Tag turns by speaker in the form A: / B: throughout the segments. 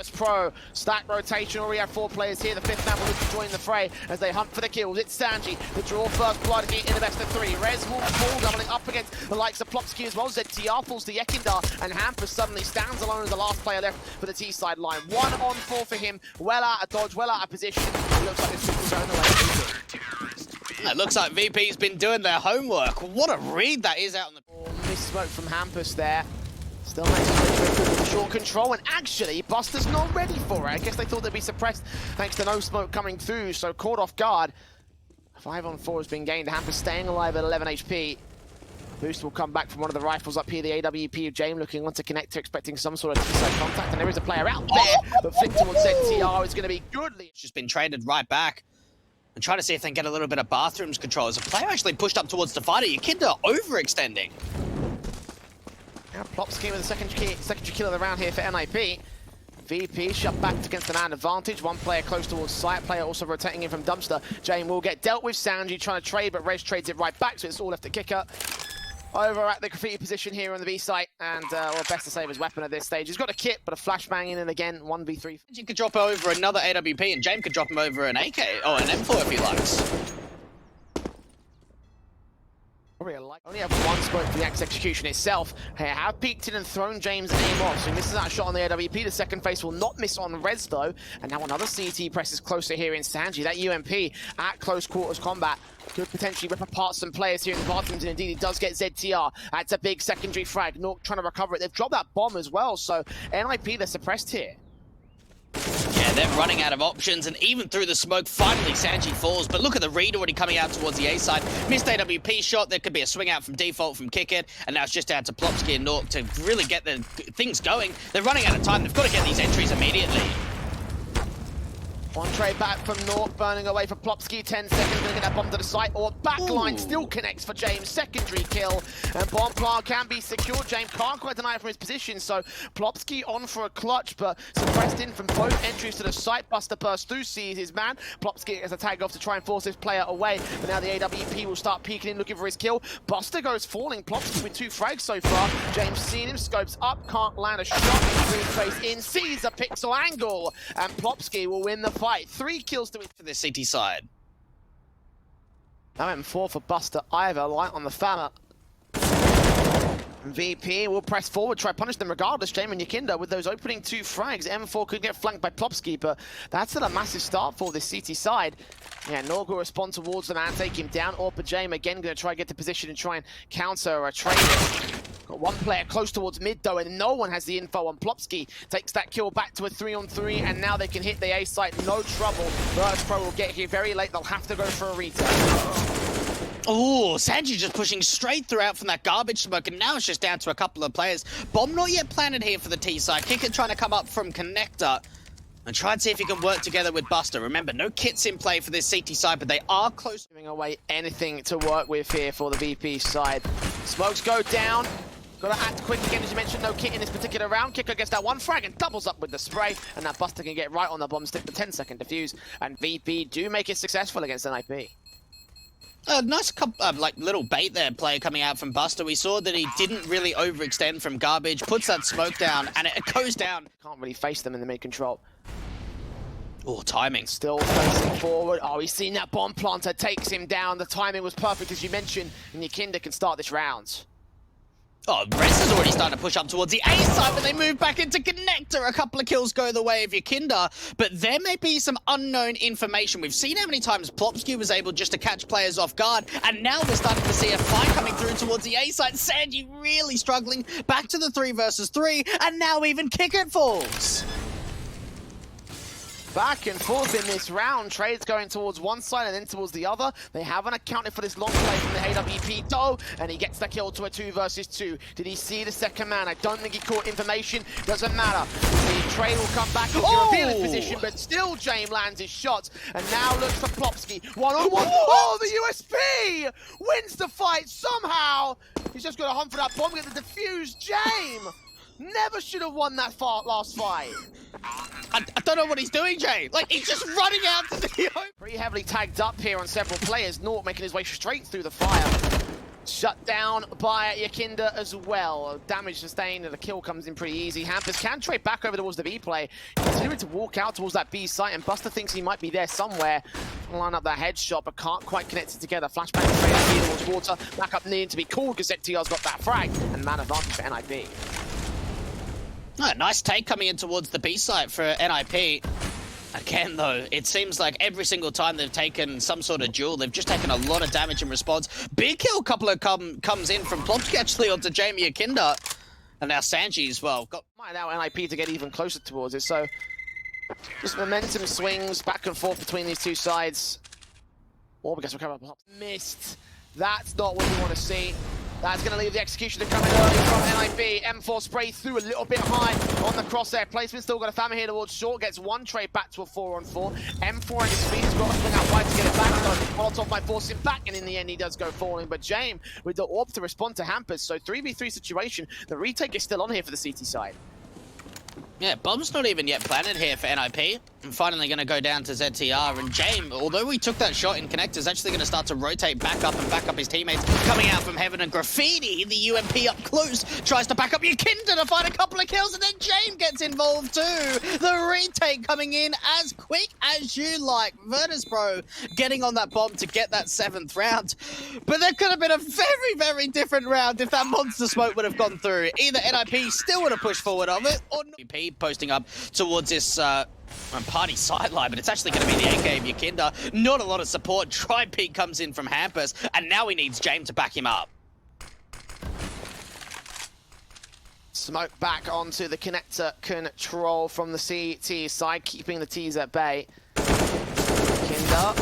A: Virtus.pro, stack rotation, already have 4 players here. The 5th man will look to join the fray as they hunt for the kills. It's Sanji, the draw first blood here in the best of 3. Rez will fall, doubling up against the likes of Plopsky as well. ZTR falls to Yekindar, and Hampus suddenly stands alone as the last player left for the T-side line. 1 on 4 for him, well out of dodge, well out of position. It looks like this is going away.
B: It looks like VP's been doing their homework. What a read that is out on the...
A: Missed smoke from Hampus there. Still makes a short control, and actually, Buster's not ready for it. I guess they thought they'd be suppressed thanks to no smoke coming through, so caught off guard. 5 on 4 has been gained. Hampus staying alive at 11 HP. Boost will come back from one of the rifles up here. The AWP of James looking on to connector, expecting some sort of T-side contact, and there is a player out there, but flick towards ZTR is going to be goodly.
B: It's just been traded right back. And trying to see if they can get a little bit of bathrooms control. As a player actually pushed up towards the fighter, Yekindar overextending.
A: Now Plopsky with the secondary kill of the round here for NIP. VP shut back against the man advantage. 1 player close towards site. Player also rotating in from dumpster. Jane will get dealt with. Sanji trying to trade, but Rez trades it right back, so it's all left to kicker. Over at the graffiti position here on the B site, and well, best to save his weapon at this stage. He's got a kit, but a flashbang in, and again, 1v3.
B: You could drop over another AWP, and James could drop him over an AK, or an M4 if he likes.
A: Only have 1 smoke for the execution itself. They have peeked in and thrown James aim off, so he misses that shot on the AWP. The second face will not miss on Rez though, and now another CT presses closer here in Sanji. That UMP at close quarters combat could potentially rip apart some players here in the bathrooms, and indeed he does get ZTR. That's a big secondary frag. Nork trying to recover it. They've dropped that bomb as well, so NIP, they're suppressed here.
B: Yeah, they're running out of options, and even through the smoke, finally Sanji falls. But look at the read already coming out towards the A side. Missed AWP shot. There could be a swing out from default from Kick It, and now it's just down to Plopsky and Nork to really get the things going. They're running out of time. They've got to get these entries immediately.
A: 1 trade back from Nork, burning away for Plopsky. 10 seconds, gonna get that bomb to the site, or backline still connects for James. Secondary kill, and bomb plant can be secured. James can't quite deny it from his position, so Plopsky on for a clutch, but suppressed in from both entries to the site. Buster bursts through, sees his man. Plopsky has a tag off to try and force this player away, but now the AWP will start peeking in, looking for his kill. Buster goes falling. Plopsky with 2 frags so far. James seeing him, scopes up, can't land a shot. Green face in, sees a pixel angle, and Plopsky will win the fight. 3 kills to win for this CT side. That went 4 for Buster. Ivor, light on the Fama. VP will press forward, try punish them regardless. Jamin Yekindar with those opening 2 frags. M4 could get flanked by Plopsky, but that's a massive start for this CT side. Yeah, Norg will respond towards the man, take him down. Orpa Jame again going to try and get to position and try and counter a trade. Got 1 player close towards mid though, and no one has the info on Plopsky. Takes that kill back to a 3-on-3, and now they can hit the A site, no trouble. Virtus.pro will get here very late. They'll have to go for a retake.
B: Oh, Sanji just pushing straight throughout from that garbage smoke, and now it's just down to a couple of players. Bomb not yet planted here for the T side. Kick It trying to come up from connector and try and see if he can work together with Buster. Remember, no kits in play for this CT side, but they are close.
A: Giving away anything to work with here for the VP side. Smokes go down. Got to act quick again, as you mentioned, no kit in this particular round. Kicker gets that 1 frag and doubles up with the spray, and now Buster can get right on the bomb stick, the 10-second defuse, and VP do make it successful against NIP.
B: A nice like little bait there, player coming out from Buster. We saw that he didn't really overextend from garbage, puts that smoke down, and it goes down.
A: Can't really face them in the mid-control.
B: Oh, timing.
A: Still facing forward. Oh, he's seen that bomb planter, takes him down. The timing was perfect, as you mentioned, and Yekindar can start this round.
B: Oh, Rez is already starting to push up towards the A side, but they move back into connector. A couple of kills go the way of Yekindar, but there may be some unknown information. We've seen how many times Plopsky was able just to catch players off guard, and now we're starting to see a fight coming through towards the A side. Sanji really struggling. Back to the 3 versus 3, and now even Kick It falls.
A: Back and forth in this round. Trades going towards one side and then towards the other. They haven't accounted for this long play from the AWP though, and he gets the kill to a 2 versus 2. Did he see the second man? I don't think he caught information. Doesn't matter. The trade will come back into reveal his position, but still James lands his shots, and now looks for Plopsky. 1-on-1. Oh, the USP wins the fight somehow. He's just got to hunt for that bomb, get the defuse. James never should have won that last fight.
B: I don't know what he's doing, Jay. Like, he's just running out to the open.
A: Pretty heavily tagged up here on several players. Nork making his way straight through the fire. Shut down by Yakinda as well. Damage sustained and the kill comes in pretty easy. Hampers can trade back over towards the B play. Continuing to walk out towards that B site, and Buster thinks he might be there somewhere. Line up that headshot, but can't quite connect it together. Flashbang straight up here towards water. Back up needing to be called because ZTR's got that frag. And man advantage for NIP.
B: Oh, nice take coming in towards the B site for NIP. Again, though, it seems like every single time they've taken some sort of duel, they've just taken a lot of damage in response. Big kill coupler comes in from Plopsky actually onto Jamie Yakinda. And now Sanji as well.
A: Might allow NIP to get even closer towards it, so just momentum swings back and forth between these two sides. Orb gets recovered. Missed. That's not what we want to see. That's going to leave the executioner coming early from NIP. M4 spray through a little bit high on the crosshair placement. Still got a famine here towards short. Gets one trade back to a 4-on-4. M4 and his speed has got to swing out wide to get it back. So Molotov might force him back, and in the end he does go falling. But James with the orb to respond to Hampers. So 3v3 situation. The retake is still on here for the CT side.
B: Yeah, bomb's not even yet planted here for NIP. I'm finally going to go down to ZTR, and James, although we took that shot in connect, is actually going to start to rotate back up and back up his teammates coming out from heaven. And Graffiti, the UMP up close, tries to back up Yakinda to find a couple of kills, and then James gets involved too. The retake coming in as quick as you like. Virtus.pro getting on that bomb to get that 7th round. But that could have been a very, very different round if that monster smoke would have gone through. Either NIP still would have pushed forward of it, or NIP posting up towards this party sideline, but it's actually going to be the AK of Yakinda. Not a lot of support. Tri-peak comes in from Hampers, and now he needs James to back him up.
A: Smoke back onto the connector control from the CT side, keeping the T's at bay. Yakinda,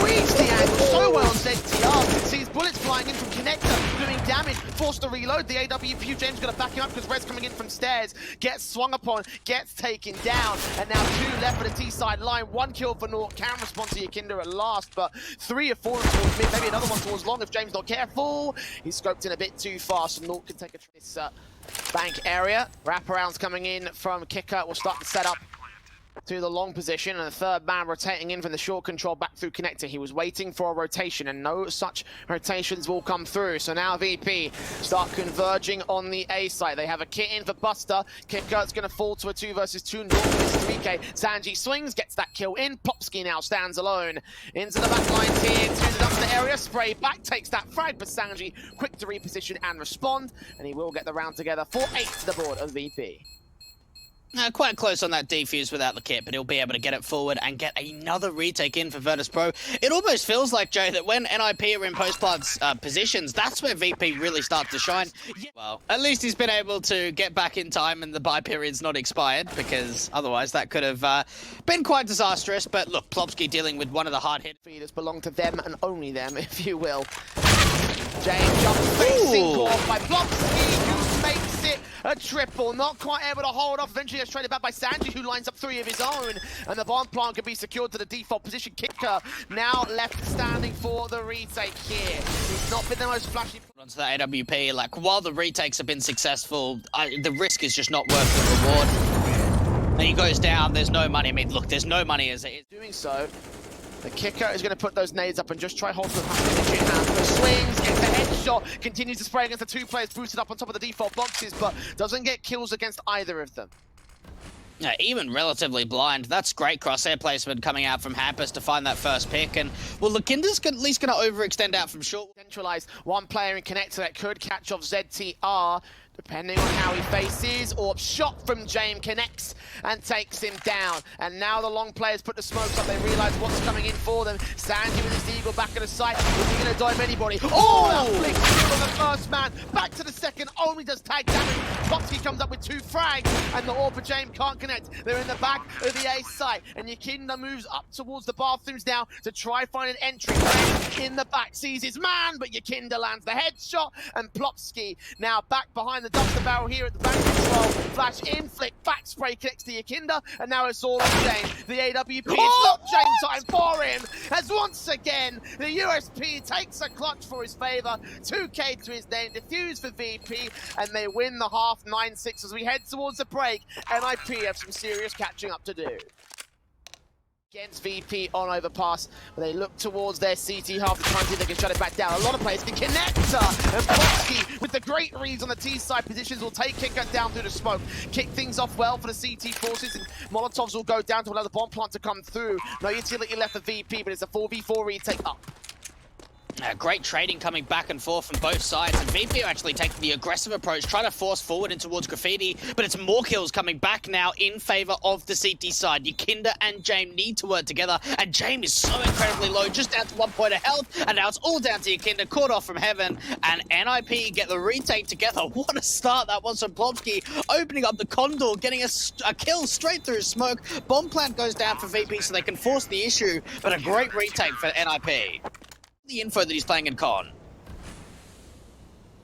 A: reads the angle so well on ZTR. Sees bullets flying in from connector, doing damage, forced to reload. The AWP, James going to back him up because Red's coming in from stairs, gets swung upon, gets taken down, and now 2 left for the T side line. 1 kill for Nort, can respond to Yakinda at last, but 3 or 4 towards mid, maybe another one towards long if James not careful. He's scoped in a bit too fast, so Nort can take this bank area. Wraparounds coming in from Kicker. We'll start the setup to the long position, and the third man rotating in from the short control back through connector. He was waiting for a rotation, and no such rotations will come through. So now VP start converging on the A site. They have a kit in for Buster. Kicker's going to fall to a 2 versus 2. North is 3K. Sanji swings, gets that kill in. Plopsky now stands alone. Into the back lines here. Tunes it up to the area. Spray back, takes that frag, but Sanji quick to reposition and respond, and he will get the round together. 4-8 to the board of VP.
B: Quite close on that defuse without the kit, but he'll be able to get it forward and get another retake in for Virtus.pro. It almost feels like, Jay, that when NIP are in post-plant positions, that's where VP really starts to shine. Yeah. Well, at least he's been able to get back in time and the buy period's not expired, because otherwise that could have been quite disastrous. But look, Plopsky dealing with one of the hard hit feeders
A: belong to them and only them, if you will. James jumps facing off by Plopsky, who makes it a triple. Not quite able to hold off. Eventually it's traded back by Sanji, who lines up 3 of his own. And the bomb plant can be secured to the default position. Kicker now left standing for the retake here. He's not been the most flashy.
B: Onto that AWP, like, while the retakes have been successful, the risk is just not worth the reward. And he goes down, there's no money. I mean, look, there's no money as it is.
A: Doing so, the Kicker is going to put those nades up and just try hold the hand. Swings, gets a headshot, continues to spray against the 2 players boosted up on top of the default boxes, but doesn't get kills against either of them.
B: Yeah, even relatively blind. That's great crosshair placement coming out from Hampers to find that first pick. And, well, Yakinda's at least going to overextend out from short.
A: Centralized, 1 player in connector that could catch off ZTR. Depending on how he faces, or shot from James connects and takes him down. And now the long players put the smokes up. They realize what's coming in for them. Sanji with his eagle back at the site. Is he going to dive anybody? Oh, that flick on the first man. Back to the second. Only does tag damage. Plopsky comes up with 2 frags, and the orb for James can't connect. They're in the back of the A site, and Yakinda moves up towards the bathrooms now to try find an entry. In the back sees his man, but Yakinda lands the headshot, and Plopsky now back behind the dumpster barrel here at the back control. Flash in, flick, back spray connects to Yakinda, and now it's all on James. The AWP, it's not James time for him, as once again, the USP takes a clutch for his favor. 2K to his name, defuse for VP, and they win the half 9-6 as we head towards the break. NIP have some serious catching up to do. Against VP on overpass, but they look towards their CT half the time, see if they can shut it back down. A lot of players can connector, and Foxy with the great reads on the T side positions will take Kicker down through the smoke. Kick things off well for the CT forces, and Molotovs will go down to allow the bomb plant to come through. No utility left for VP, but it's a 4v4 retake up.
B: Great trading coming back and forth from both sides, and VP are actually taking the aggressive approach, trying to force forward in towards Graffiti, but it's more kills coming back now in favor of the CT side. Yakinda and James need to work together, and James is so incredibly low, just down to 1 point of health, and now it's all down to Yakinda, caught off from heaven, and NIP get the retake together. What a start that was from Plopsky, opening up the Condor, getting a kill straight through smoke. Bomb plant goes down for VP so they can force the issue, but a great retake for NIP. The info that he's playing in Con.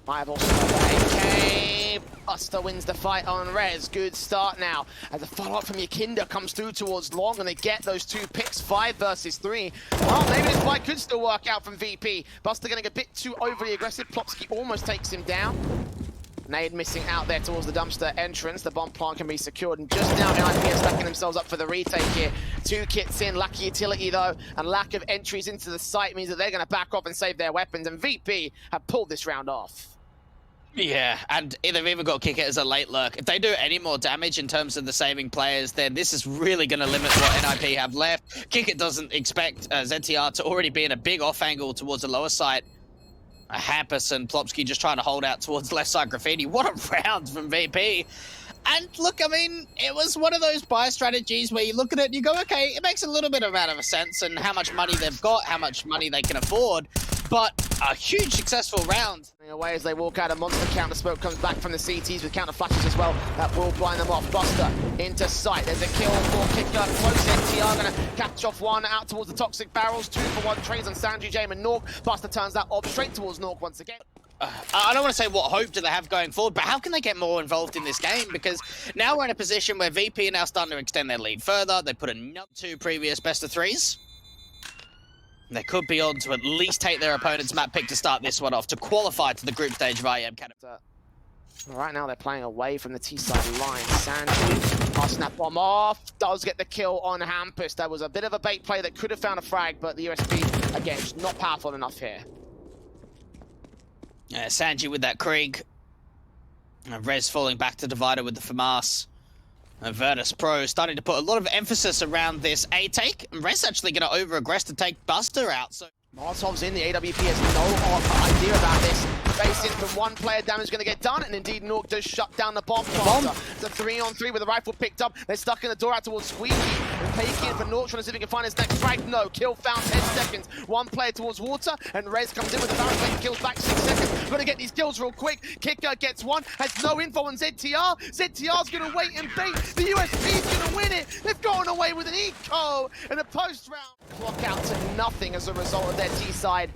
A: Might have also AK. Buster wins the fight on Rez. Good start now. As a follow-up from Yakinda comes through towards Long, and they get those 2 picks, 5 versus 3. Well, maybe this fight could still work out from VP. Buster getting a bit too overly aggressive. Plopsky almost takes him down. Nade missing out there towards the dumpster entrance. The bomb plant can be secured, and just now NIP are stacking themselves up for the retake here. 2 kits in, lack of utility though, and lack of entries into the site means that they're going to back off and save their weapons, and VP have pulled this round off.
B: Yeah, and they've even got Kicker as a late lurk. If they do any more damage in terms of the saving players, then this is really going to limit what NIP have left. Kicker doesn't expect ZTR to already be in a big off angle towards the lower site. Hampus and Plopsky just trying to hold out towards left side Graffiti. What a round from VP. And look, I mean, it was one of those buy strategies where you look at it and you go, okay, it makes a little bit of a sense and how much money they've got, how much money they can afford. But a huge successful round.
A: Away as they walk out, a monster counter smoke comes back from the CTs with counter flashes as well. That will blind them off. Buster into sight. There's a kill for Kicker. Close NTR gonna catch off one out towards the toxic barrels. 2 for 1 trades on Sanji, James and Nork. Buster turns that off straight towards Nork once again.
B: I don't want to say what hope do they have going forward, but how can they get more involved in this game? Because now we're in a position where VP are now starting to extend their lead further. They put another 2 previous best of 3s. They could be on to at least take their opponent's map pick to start this one off, to qualify to the group stage of IEM Katowice.
A: Right now they're playing away from the T-side line. Sanji, pass snap bomb off, does get the kill on Hampus. That was a bit of a bait play that could have found a frag, but the USP, again, just not powerful enough here.
B: Yeah, Sanji with that Krieg. And Rez falling back to Divider with the FAMAS. And Virtus.pro starting to put a lot of emphasis around this A take. And Rez actually going to over-aggress to take Buster out. So
A: Molotov's in, the AWP has no idea about this. Face in from 1 player, damage is going to get done, and indeed Nork does shut down the bomb planter. It's a 3-on-3 with the rifle picked up. They're stuck in the door out towards Squeaky. And Pake in for Nork, trying to see if he can find his next frag. No, kill found 10 seconds. 1 player towards water, and Rez comes in with the barrel plate, kills back 6 seconds. Got to get these kills real quick. Kicker gets 1, has no info on ZTR. ZTR's going to wait and bait. The USP's going to win it. They've gone away with an eco and a post-round. Clock out to nothing as a result of their T-side.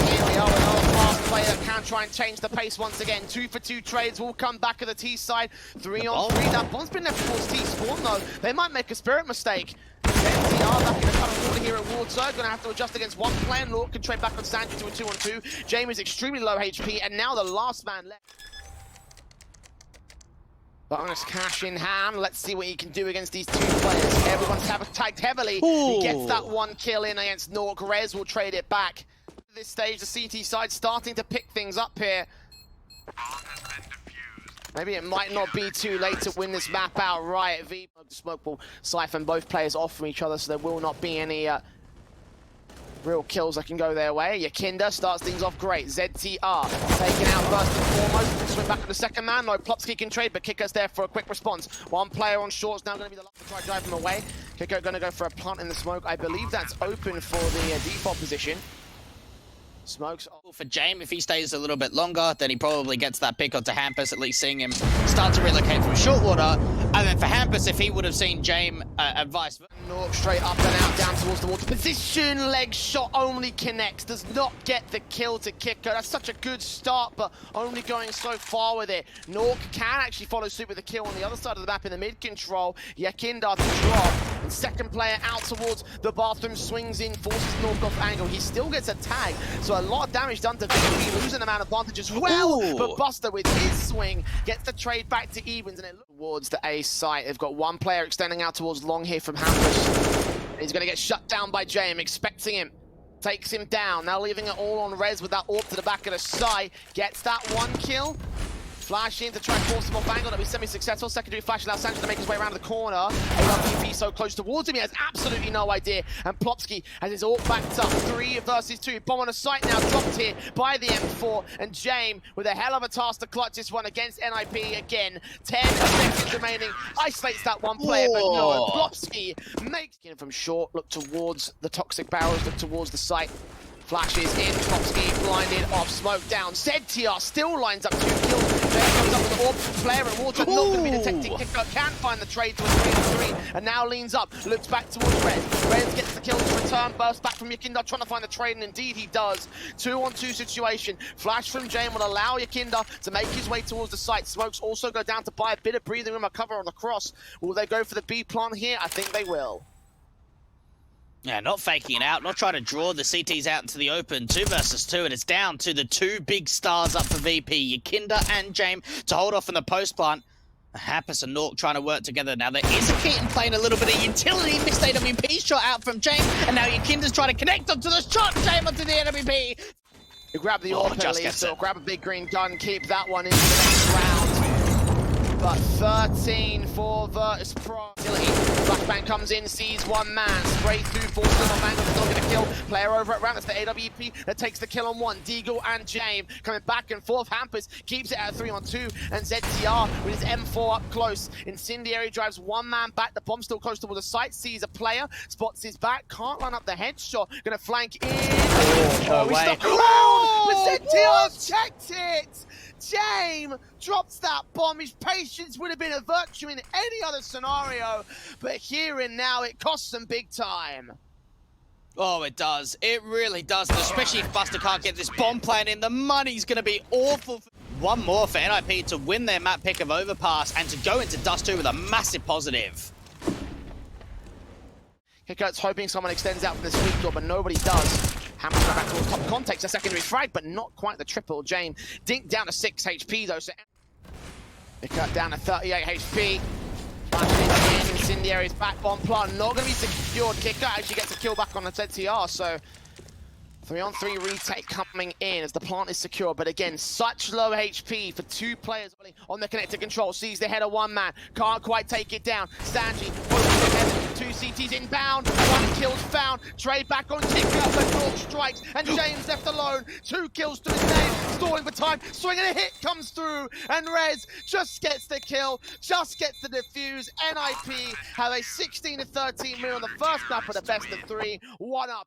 A: Here we are with our fast player, can try and change the pace once again. 2 for 2 trades will come back at the T side. 3-on-3, that bomb's been left towards T spawn though. They might make a spirit mistake. NTR back in the cut of water here at Water, gonna have to adjust against 1 player. Nork can trade back on Sanji to a 2-on-2. Jamie is extremely low HP, and now the last man left. Bonus cash in hand. Let's see what he can do against these 2 players. Everyone's tagged heavily. Ooh. He gets that 1 kill in against Nork. Rez will trade it back. At this stage, the CT side starting to pick things up here. Maybe it might not be too late to win this map outright. The smoke will siphon both players off from each other, so there will not be any real kills that can go their way. Yakinda starts things off great. ZTR taken out first and foremost. Swing back to the second man. No, Plopsky can trade, but Kicker's there for a quick response. 1 player on short's now going to be the last to try to drive him away. Kicker going to go for a plant in the smoke. I believe that's open for the default position. Smokes
B: for James. If he stays a little bit longer, then he probably gets that pick onto Hampus, at least seeing him start to relocate from short water. And then for Hampus, if he would have seen James advice.
A: Nork straight up and out, down towards the water position. Leg shot only connects, does not get the kill to Kicker. That's such a good start, but only going so far with it. Nork can actually follow suit with a kill on the other side of the map in the mid control. Yakinda to drop. And second player out towards the bathroom, swings in, forces North off angle. He still gets a tag, so a lot of damage done to VP, losing a man advantage as well.
B: Ooh.
A: But Buster with his swing gets the trade back to evens, and it looks towards the A site. They've got one player extending out towards long here from Hampus. He's going to get shut down by James, expecting him. Takes him down, now leaving it all on Rez with that AWP to the back of the side. Gets that one kill. Flash in to try and force him off angle. That'll be semi-successful. Secondary flash allows Sanchez to make his way around the corner. AWP so close towards him, he has absolutely no idea. And Plopsky has his AWP backed up. 3 versus 2. Bomb on a site now, dropped here by the M4. And James with a hell of a task to clutch this one against NIP again. 10 seconds remaining. Isolates that one player, but no. Plopsky makes it from short. Look towards the toxic barrels, look towards the site. Flashes in, Plopsky blinded off, smoke down. ZTR still lines up 2 kills. Then comes up with the AWP, player at water, not going to be detected. Kicker can find the trade to a 3-3, and now leans up, looks back towards Rez. Rez gets the kill to return, bursts back from Yakinda, trying to find the trade, and indeed he does. 2-on-2 situation. Flash from James will allow Yakinda to make his way towards the site. Smokes also go down to buy a bit of breathing room, a cover on the cross. Will they go for the B plant here? I think they will.
B: Yeah, not faking it out, not trying to draw the CTs out into the open. 2 versus 2, and it's down to the 2 big stars up for VP, Yakinda and James, to hold off in the post plant. Hampus and Nork trying to work together. Now there is a Keaton playing a little bit of utility. Missed AWP shot out from James, and now Yakinda's trying to connect onto the shot. James onto the AWP.
A: You grab the AWP at least, so grab a big green gun, keep that one into the next round. But 13 for Virtus.pro. Flashbang comes in, sees one man, sprays through, forces him off angle, not going to kill. Player over at ramp, it's the AWP that takes the kill on one. Deagle and James coming back and forth. Hampus keeps it at 3-on-2, and ZTR with his M4 up close. Incendiary drives one man back, the bomb still close towards the site, sees a player, spots his back, can't line up the headshot, going to flank in.
B: No way.
A: Stuck around, but ZTR checked it! James drops that bomb. His patience would have been a virtue in any other scenario, but here and now it costs them big time.
B: Oh, it does. It really does, and especially if Buster can't get this bomb plan in, the money's going to be awful. One more for NIP to win their map pick of Overpass and to go into Dust 2 with a massive positive.
A: Kickout's hoping someone extends out from this weak door, but nobody does. Hammers go back towards top context, a secondary frag, but not quite the triple. James Dink down to 6 HP though, so Kickout down to 38 HP. Incendiary's back bomb plant, not going to be secured. Kickout actually gets a kill back on the ZTR, so 3-on-3 retake coming in as the plant is secure, but again, such low HP for 2 players on the connected control. Sees the head of one man, can't quite take it down. Stanji, 2 CTs inbound, 1 kill's found. Trade back on Kicker, but North strikes, and James left alone. 2 kills to his name, stalling for time, swinging a hit comes through, and Rez just gets the kill, just gets the defuse. NIP have a 16-13 win on the first map of the best of 3, 1 up.